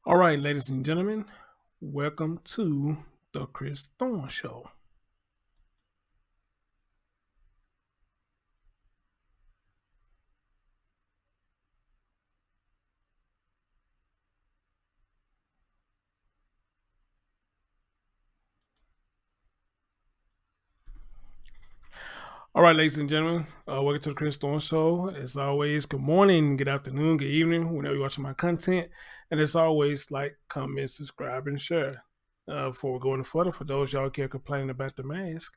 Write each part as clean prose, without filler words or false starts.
All right, ladies and gentlemen, welcome to the Chris Thorne Show. All right, ladies and gentlemen, welcome to the Chris Thorne Show. As always, good morning, good afternoon, good evening, whenever you're watching my content. And as always, like, comment, subscribe, and share. Before we go any further, for those y'all care complaining about the mask,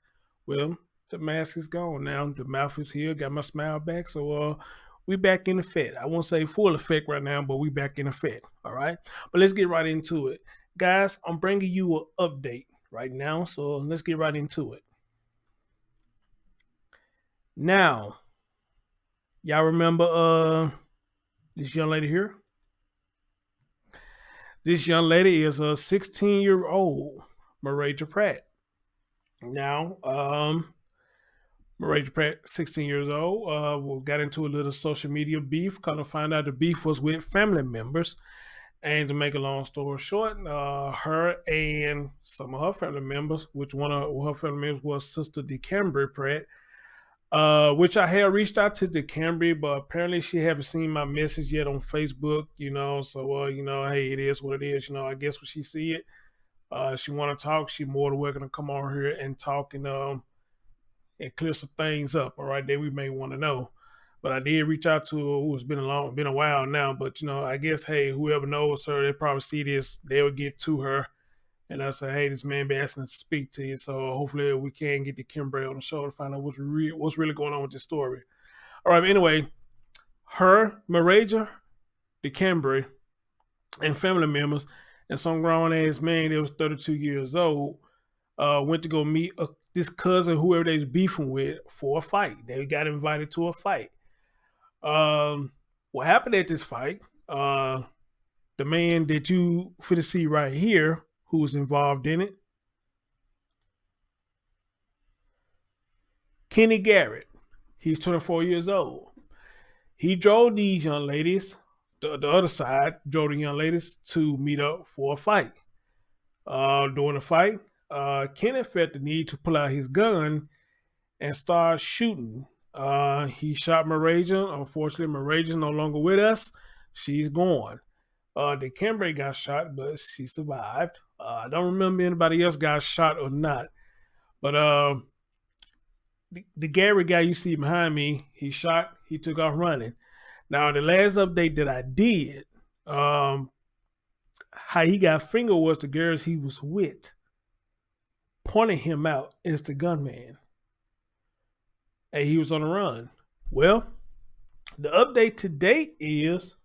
well, the mask is gone now. The mouth is here, got my smile back. So we back in effect. I won't say full effect right now, but we back in effect. All right. But let's get right into it. Guys, I'm bringing you an update right now. So let's get right into it. Now, y'all remember this young lady here? This young lady is a 16-year-old Mareja Pratt. Now, Mareja Pratt, 16 years old, we got into a little social media beef. Kind of find out the beef was with family members. And to make a long story short, her and some of her family members, which one of her family members was Sister DeCambry Pratt, which I had reached out to DeCambry, but apparently she haven't seen my message yet on Facebook, so hey, it is what it is, I guess when she see it, she want to talk, she more than welcome to come on here and talk and clear some things up, all right, that we may want to know. But I did reach out to her, who has been a while now, but I guess, hey, whoever knows her, they probably see this, they'll get to her. And I said, hey, this man been asking to speak to you. So hopefully we can get the Kimberly on the show to find out what's really going on with this story. All right, but anyway, her, Mareja, the Kimberly, and family members, and some grown ass man that was 32 years old, went to go meet this cousin, whoever they was beefing with, for a fight. They got invited to a fight. What happened at this fight? The man that you finna see right here, who was involved in it, Kenny Garrett. He's 24 years old. He drove these young ladies, the other side, drove the young ladies to meet up for a fight. During the fight, Kenny felt the need to pull out his gun and start shooting. He shot Mareja. Unfortunately, Mareja's no longer with us. She's gone. The Kimberly got shot, but she survived. I don't remember anybody else got shot or not. But the Gary guy you see behind me, he shot, he took off running. Now, the last update that I did, how he got fingered was the girls he was with pointing him out as the gunman. And he was on the run. Well, the update to date is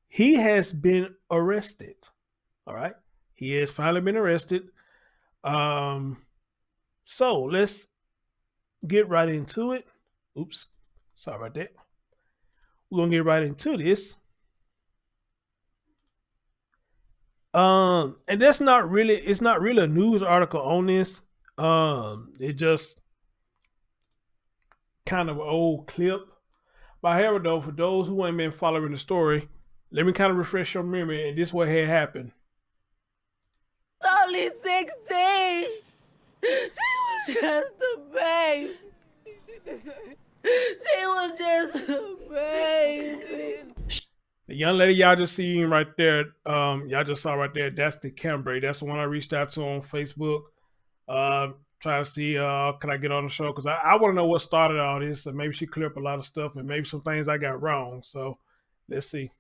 he has been arrested. All right. He has finally been arrested. So let's get right into it. Oops. Sorry about that. We're gonna get right into this. And that's not really, it's not really a news article on this. It just kind of an old clip. But however, though, for those who ain't been following the story, let me kind of refresh your memory, and this what had happened. Only 16. She was just a baby. She was just a baby. The young lady y'all just seen right there, y'all just saw right there, that's the Cambry. That's the one I reached out to on Facebook. Trying to see, can I get on the show? Because I want to know what started all this, and maybe she cleared up a lot of stuff, and maybe some things I got wrong. So let's see.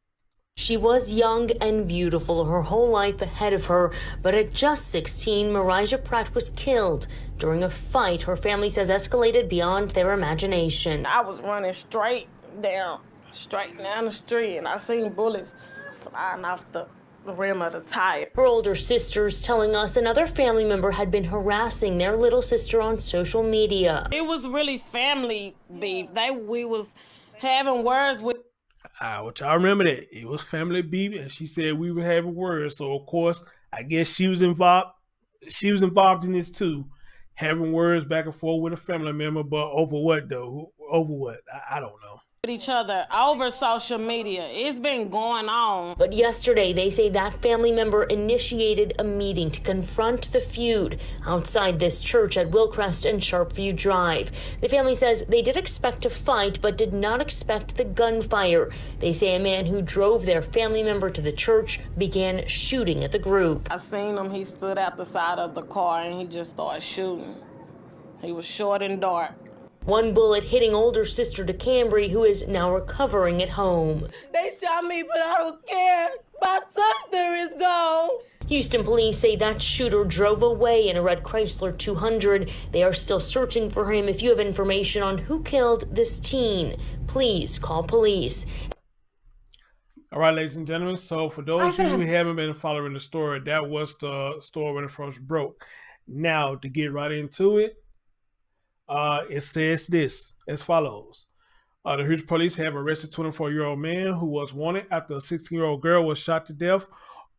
She was young and beautiful, her whole life ahead of her, but at just 16, Mareja Pratt was killed during a fight her family says escalated beyond their imagination. I was running straight down the street, and I seen bullets flying off the rim of the tire. Her older sisters telling us another family member had been harassing their little sister on social media. It was really family beef. We was having words with. Which I remember that it was family beef, and she said we were having words. So of course, I guess she was involved. She was involved in this too, having words back and forth with a family member. But over what though? Over what? I don't know. each other over social media. It's been going on. But yesterday, they say that family member initiated a meeting to confront the feud outside this church at Wilcrest and Sharpview Drive. The family says they did expect a fight, but did not expect the gunfire. They say a man who drove their family member to the church began shooting at the group. I seen him. He stood at the side of the car and he just started shooting. He was short and dark. One bullet hitting older sister DeCambry, who is now recovering at home. They shot me, but I don't care. My sister is gone. Houston police say that shooter drove away in a red Chrysler 200. They are still searching for him. If you have information on who killed this teen, please call police. All right, ladies and gentlemen. So for those of you who haven't been following the story, that was the story when it first broke. Now, to get right into it, it says this as follows. The Houston police have arrested a 24-year-old man who was wanted after a 16-year-old girl was shot to death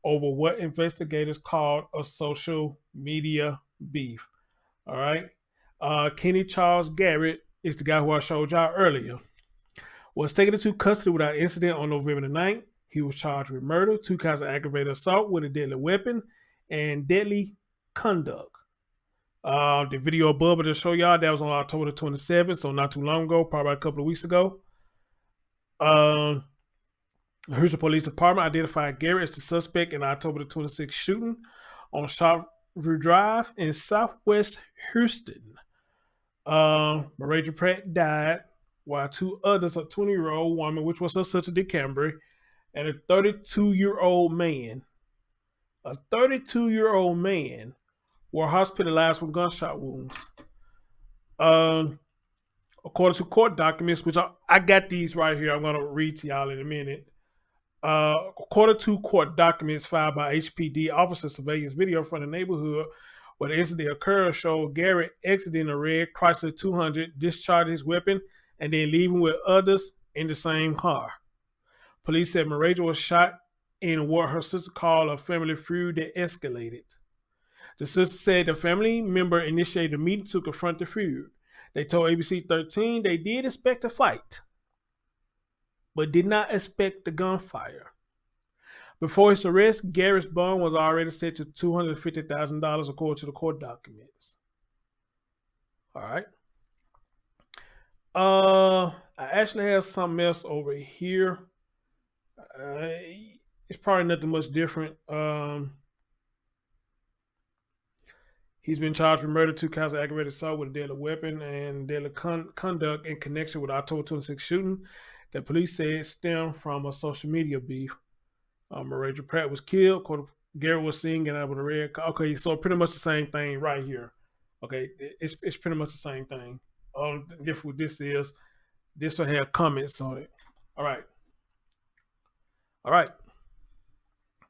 over what investigators called a social media beef. All right. Kenny Charles Garrett is the guy who I showed y'all earlier. Was taken into custody without incident on November the 9th. He was charged with murder, 2 counts of aggravated assault with a deadly weapon, and deadly conduct. The video above to show y'all that was on October the 27th, so not too long ago, probably a couple of weeks ago. The Houston Police Department identified Garrett as the suspect in October the 26th shooting on Sharpview Drive in Southwest Houston. Mareja Pratt died, while 2 others, a 20-year-old woman, which was her sister DeCambry, and a 32-year-old man. A 32-year-old man were hospitalized with gunshot wounds. According to court documents, which I got these right here, I'm going to read to y'all in a minute. According to court documents filed by HPD officer surveillance video from the neighborhood where the incident occurred showed Garrett exiting a red Chrysler 200, discharging his weapon, and then leaving with others in the same car. Police said Mareja was shot in what her sister called a family feud that escalated. The sister said the family member initiated a meeting to confront the feud. They told ABC 13 they did expect a fight, but did not expect the gunfire. Before his arrest, Garrett's bond was already set to $250,000 according to the court documents. All right. I actually have something else over here. It's probably nothing much different. He's been charged with murder, 2 counts of aggravated assault with a deadly weapon, and deadly conduct in connection with October 26th shooting that police said stemmed from a social media beef. Mareja Pratt was killed. Garrett was seen getting out with a red car. Okay, so pretty much the same thing right here. Okay, it's pretty much the same thing. All different with this is this will have comments on it. All right.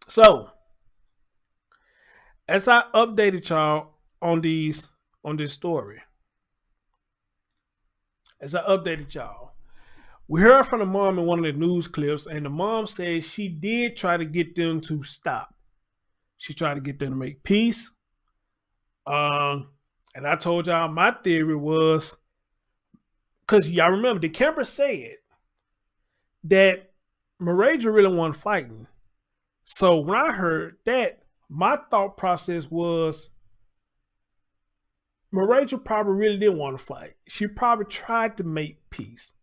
So as I updated y'all on this story, we heard from the mom in one of the news clips, and the mom said she did try to get them to stop. She tried to get them to make peace. And I told y'all my theory was, because y'all remember the camera said that Mareja really wasn't fighting. So when I heard that, my thought process was Mareja probably really didn't want to fight. She probably tried to make peace.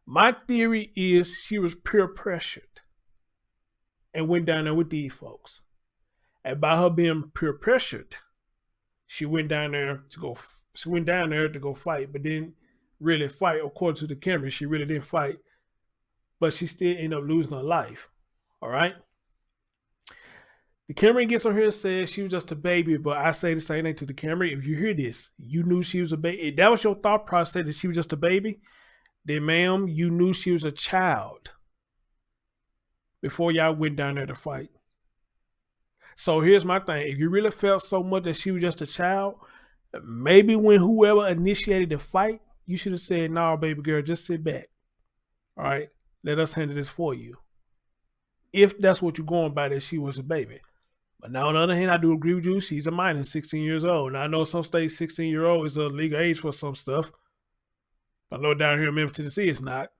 My theory is she was peer pressured and went down there with these folks. And by her being peer pressured, she went down there to go fight, but didn't really fight. According to the camera, she really didn't fight, but she still ended up losing her life. All right. The Camry gets on here and says she was just a baby, but I say the same thing to the Camry. If you hear this, you knew she was a baby. If that was your thought process that she was just a baby, then ma'am, you knew she was a child before y'all went down there to fight. So here's my thing. If you really felt so much that she was just a child, maybe when whoever initiated the fight, you should have said, "No, baby girl, just sit back. All right, let us handle this for you." If that's what you're going by, that she was a baby. But now, on the other hand, I do agree with you. She's a minor, 16 years old. Now, I know some states 16-year-old is a legal age for some stuff. I know down here in Memphis, Tennessee, it's not.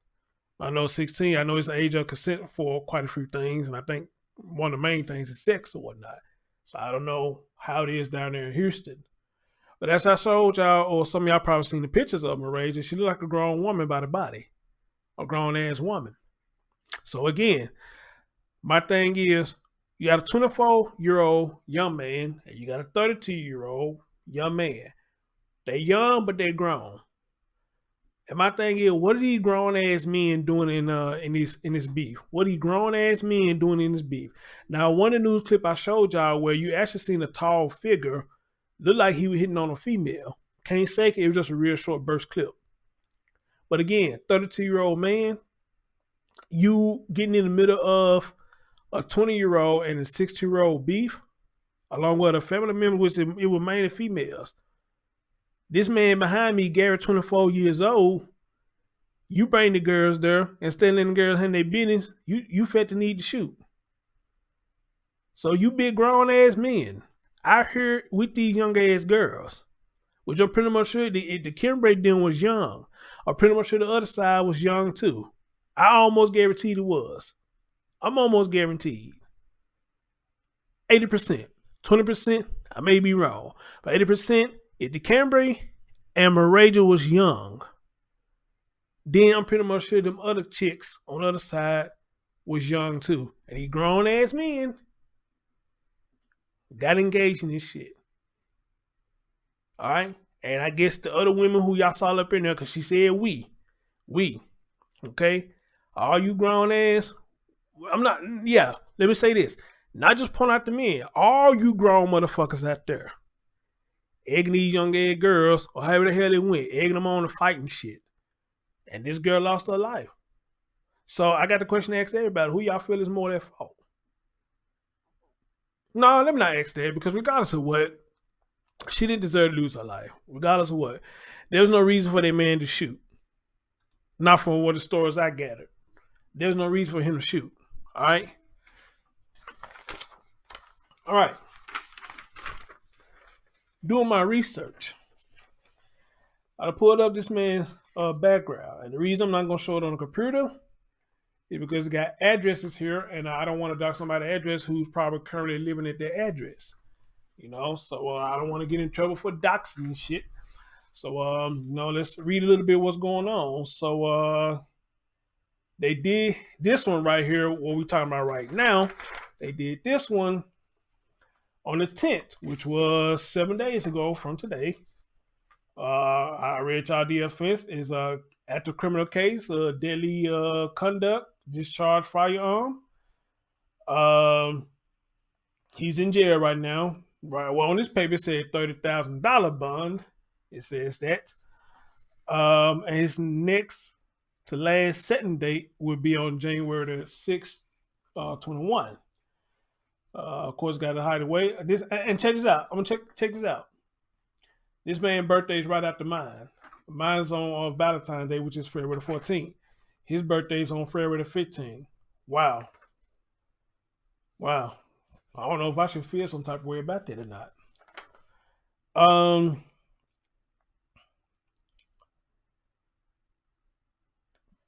I know 16. I know it's the age of consent for quite a few things, and I think one of the main things is sex or whatnot. So I don't know how it is down there in Houston. But as I showed y'all, or some of y'all probably seen the pictures of Mareja, she looked like a grown woman by the body, a grown ass woman. So again, my thing is, you got a 24-year-old young man, and you got a 32-year-old young man. They young, but they grown. And my thing is, what are these grown ass men doing in this beef? What are these grown ass men doing in this beef? Now, one of the news clip I showed y'all where you actually seen a tall figure look like he was hitting on a female. Can't say it was just a real short burst clip. But again, 32-year-old man, you getting in the middle of a 20-year-old and a 60-year-old beef, along with a family member, which it was mainly females. This man behind me, Garrett, 24 years old, you bring the girls there and still letting the girls handle their business, you felt the need to shoot. So you big grown ass men out here with these young ass girls, which I'm pretty much sure the Kimberly then was young. I'm pretty much sure the other side was young too. I almost guaranteed it was. I'm almost guaranteed. 80%. 20%, I may be wrong. But 80%, if the Cambry and Mareja was young, then I'm pretty much sure them other chicks on the other side was young too. And these grown ass men got engaged in this shit. All right? And I guess the other women who y'all saw up in there, because she said we. Okay? All you grown ass, let me say this. Not just point out the men, all you grown motherfuckers out there, egging these young ass girls, or however the hell they went, egging them on to fight and shit. And this girl lost her life. So I got the question to ask everybody, who y'all feel is more at fault? No, let me not ask that, because regardless of what, she didn't deserve to lose her life. Regardless of what, there was no reason for that man to shoot. Not from what the stories I gathered. There's no reason for him to shoot. All right? All right. Doing my research, I pulled up this man's background. And the reason I'm not going to show it on the computer is because it got addresses here, and I don't want to dox somebody's address who's probably currently living at their address. You know, so I don't want to get in trouble for doxing and shit. So, let's read a little bit what's going on. So, they did this one right here, what we're talking about right now. They did this one on the 10th, which was 7 days ago from today. I read y'all the offense is after criminal case, deadly conduct, discharged firearm. He's in jail right now. Right. Well, on this paper it said $30,000 bond. It says that. And his next to last setting date would be on January the 6th, 21. Of course, got to hide away. This and check this out. I'm gonna check this out. This man's birthday is right after mine. Mine's on Valentine's Day, which is February the 14th. His birthday is on February the 15th. Wow. I don't know if I should feel some type of way about that or not.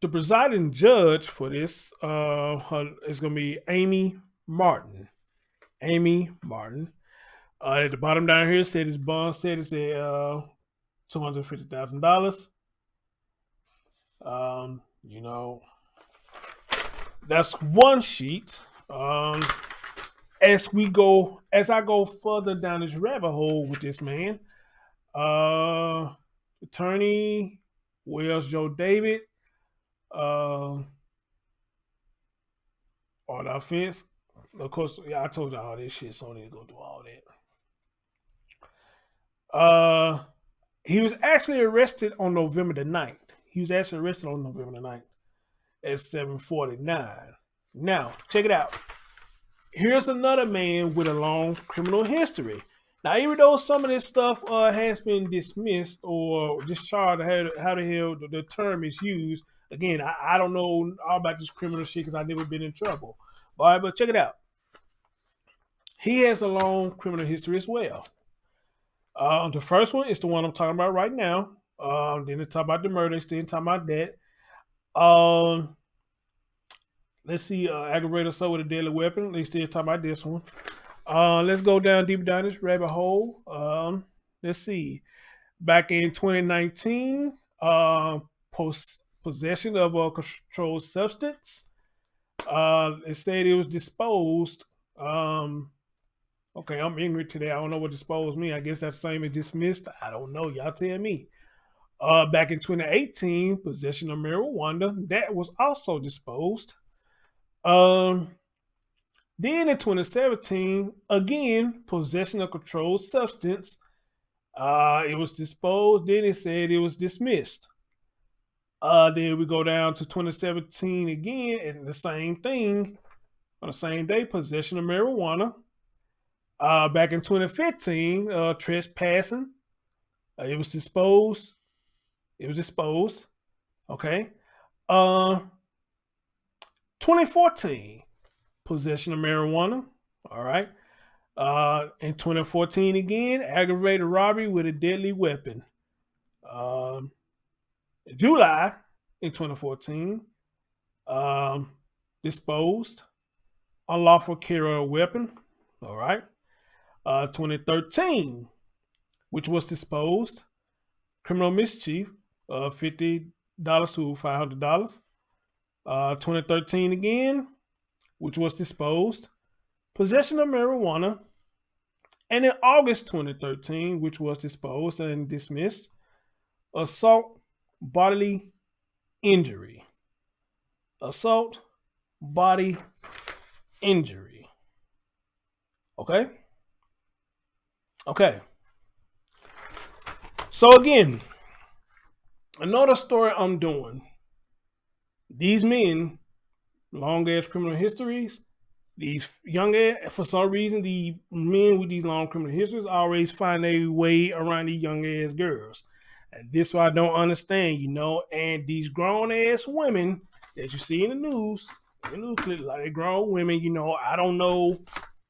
The presiding judge for this is going to be Amy Martin. At the bottom down here, said his bond said it's $250,000. That's one sheet. As I go further down this rabbit hole with this man, attorney Wells Joe David, on the offense. Of course, I told you all this shit, so I don't need to go through all that. He was actually arrested on November the 9th. At 7:49. Now, check it out. Here's another man with a long criminal history. Now, even though some of this stuff has been dismissed or discharged, how the hell the term is used, again, I don't know all about this criminal shit because I've never been in trouble. All right, but check it out. He has a long criminal history as well. The first one is the one I'm talking about right now. Then they talk about the murder, still talking about that. Let's see, aggravated assault with a deadly weapon. They still talking about this one. Let's go down deeper down this rabbit hole. Let's see. Back in 2019, possession of a controlled substance. It said it was disposed. Okay, I'm ignorant today. I don't know what disposed means. I guess that's the same as dismissed. I don't know. Y'all tell me. Back in 2018, possession of marijuana that was also disposed. Then in 2017, again, possession of controlled substance. It was disposed. Then it said it was dismissed. Then we go down to 2017 again, and the same thing on the same day, possession of marijuana. Back in 2015, trespassing. It was disposed. It was disposed. Okay. 2014, possession of marijuana. All right. In 2014 again, aggravated robbery with a deadly weapon. July in 2014, disposed, unlawful carry of a weapon. All right. 2013, which was disposed, criminal mischief, $50 to $500. 2013 again, which was disposed, possession of marijuana. And in August 2013, which was disposed and dismissed, assault, bodily injury. Assault, body injury. Okay? Okay. So again, another story I'm doing. These men, long ass criminal histories, these young ass, for some reason, the men with these long criminal histories always find their way around these young ass girls. And this is what I don't understand, you know. And these grown ass women that you see in the news clip, like they grown women, you know, I don't know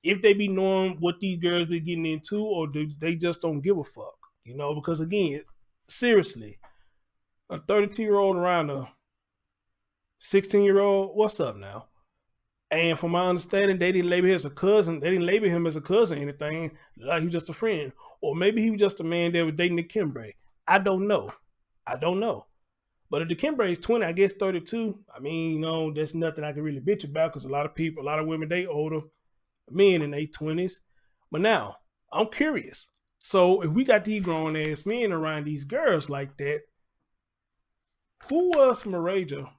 if they be knowing what these girls be getting into, or do they just don't give a fuck, you know? Because again, seriously, a 32-year-old around a 16-year-old, what's up now? And from my understanding, they didn't label him as a cousin. They didn't label him as a cousin or anything. Like he was just a friend. Or maybe he was just a man that was dating the Kimbre. I don't know. But if the Kimbre is 20, I guess 32, I mean, you know, there's nothing I can really bitch about, because a lot of people, a lot of women, they older men in their 20s. But now, I'm curious. So if we got these grown ass men around these girls like that, who was Mareja?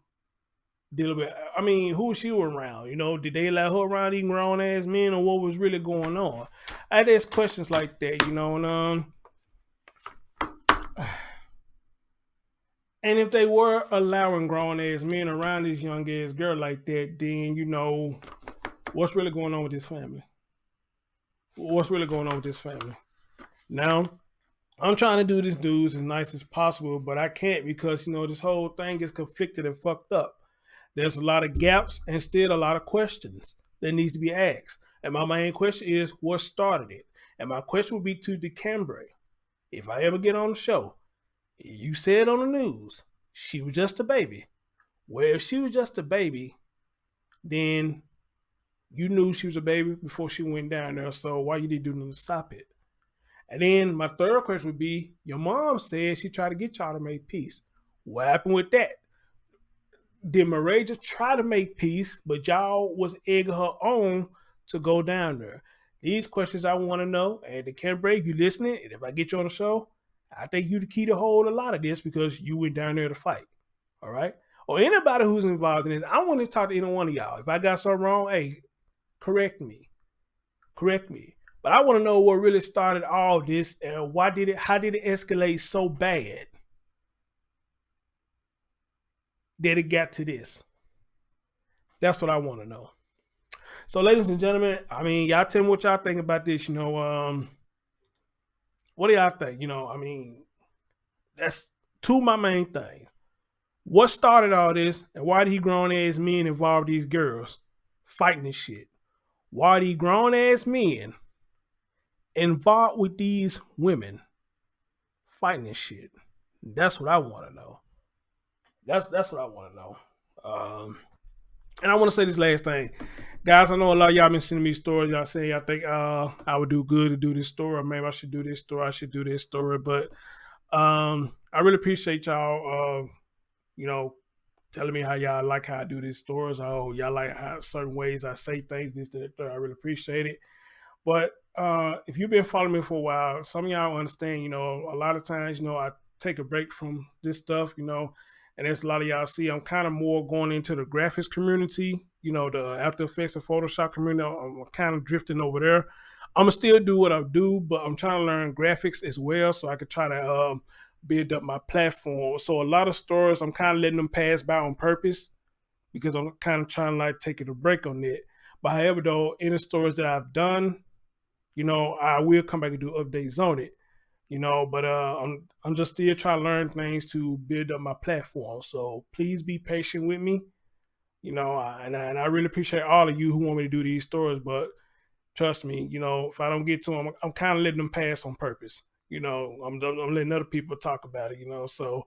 I mean, who was she around? You know, did they allow her around these grown ass men, or what was really going on? I had asked questions like that, you know, and if they were allowing grown ass men around this young ass girl like that, then you know, what's really going on with this family? What's really going on with this family? Now, I'm trying to do this news as nice as possible, but I can't, because, you know, this whole thing is conflicted and fucked up. There's a lot of gaps and still a lot of questions that needs to be asked. And my main question is, what started it? And my question would be to DeCambre. If I ever get on the show, you said on the news, she was just a baby. Well, if she was just a baby, then you knew she was a baby before she went down there. So why you didn't do nothing to stop it? And then my third question would be, your mom said she tried to get y'all to make peace. What happened with that? Did Mareja try to make peace, but y'all was egging her on to go down there? These questions I want to know. And DeCambre, if you listening, and if I get you on the show, I think you the key to hold a lot of this, because you went down there to fight. All right? Or anybody who's involved in this, I want to talk to any one of y'all. If I got something wrong, hey, correct me. But I want to know what really started all this, and how did it escalate so bad that it got to this? That's what I want to know. So, ladies and gentlemen, I mean, y'all tell me what y'all think about this. You know, what do y'all think? You know, I mean, that's two of my main things. What started all this, and why these grown ass men involved these girls fighting this shit? Why these grown ass men involved with these women fighting this shit? That's what I want to know. That's what I want to know. And I want to say this last thing. Guys, I know a lot of y'all been sending me stories. Y'all saying y'all think I would do good to do this story, or maybe I should do this story, I should do this story. But I really appreciate y'all you know, telling me how y'all like how I do these stories. How y'all like how certain ways I say things, this, that, that. I really appreciate it. But if you've been following me for a while, some of y'all understand, a lot of times, I take a break from this stuff, and as a lot of y'all see, I'm kind of more going into the graphics community, the After Effects and Photoshop community. I'm kind of drifting over there. I'm gonna still do what I do, but I'm trying to learn graphics as well, so I could try to build up my platform. So a lot of stories, I'm kind of letting them pass by on purpose because I'm kind of trying to like taking a break on it. But however, though, any stories that I've done, I will come back and do updates on it. But I'm just still trying to learn things to build up my platform. So please be patient with me. And I really appreciate all of you who want me to do these stories. But trust me, if I don't get to them, I'm kind of letting them pass on purpose. I'm letting other people talk about it. So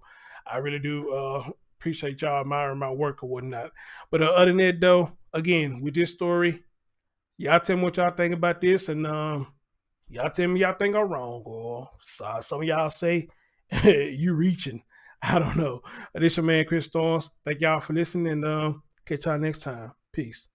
I really do appreciate y'all admiring my work or whatnot. But other than that, though, again, with this story, y'all tell me what y'all think about this, and y'all tell me y'all think I'm wrong, or some of y'all say you reaching. I don't know. This your man Chris Storms. Thank y'all for listening, and catch y'all next time. Peace.